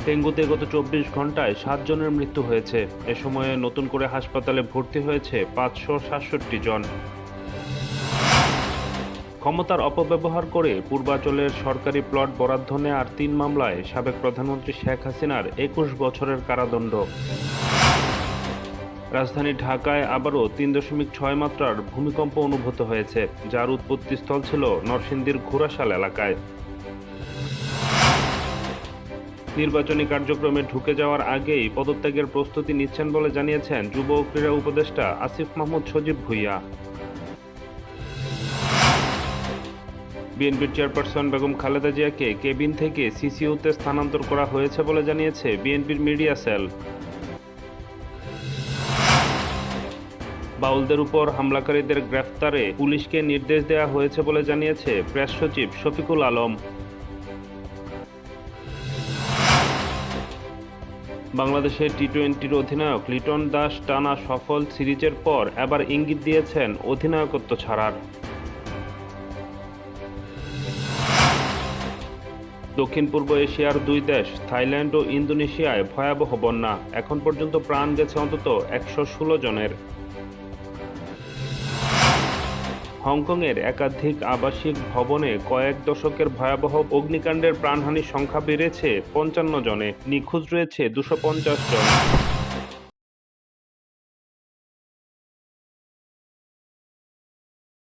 ডেঙ্গুতে গত ২৪ ঘন্টায় ৭ জনের মৃত্যু হয়েছে। এ সময়ে নতুন করে হাসপাতালে ভর্তি হয়েছে ৫৬৭ জন। ক্ষমতার অপব্যবহার করে পূর্বাঞ্চলের সরকারি প্লট বরাদ্দ নেওয়ার ৩ মামলায় সাবেক প্রধানমন্ত্রী শেখ হাসিনার ২১ বছরের কারাদণ্ড। রাজধানী ঢাকায় আবারও ৩.৬ মাত্রার ভূমিকম্প অনুভূত হয়েছে, যার উৎপত্তিস্থল ছিল নরসিংদীর ঘোড়াশাল এলাকায়। নির্বাচনী কার্যক্রমে ঢুকে যাওয়ার আগেই পদত্যাগের প্রস্তুতি নিচ্ছেন বলে জানিয়েছেন যুব ও ক্রীড়া উপদেষ্টা আসিফ মাহমুদ সজীব ভুঁইয়া। বিএনপির চেয়ারপারসন বেগম খালেদা জিয়াকে কেবিন থেকে সিসিইউতে স্থানান্তর করা হয়েছে বলে জানিয়েছে বিএনপির মিডিয়া সেল। বাউলদের উপর হামলাকারীদের গ্রেফতারে পুলিশকে নির্দেশ দেওয়া হয়েছে বলে জানিয়েছে প্রেস সচিব শফিকুল আলম। বাংলাদেশের টি-20 অধিনায়ক লিটন দাস টানা সফল সিরিজের পর এবার ইঙ্গিত দিয়েছেন অধিনায়কত্ব ছাড়ার। দক্ষিণ পূর্ব এশিয়ার ২ দেশ থাইল্যান্ড ও ইন্দোনেশিয়ায় ভয়াবহ বন্যা, এখন পর্যন্ত প্রাণ গেছে অন্তত ১১৬ জনের। হংকংয়ের একাধিক আবাসিক ভবনে কয়েক দশকের ভয়াবহ অগ্নিকাণ্ডের প্রাণহানির সংখ্যা বেড়েছে ৫৫ জনে, নিখোঁজ রয়েছে ২৫০ জন।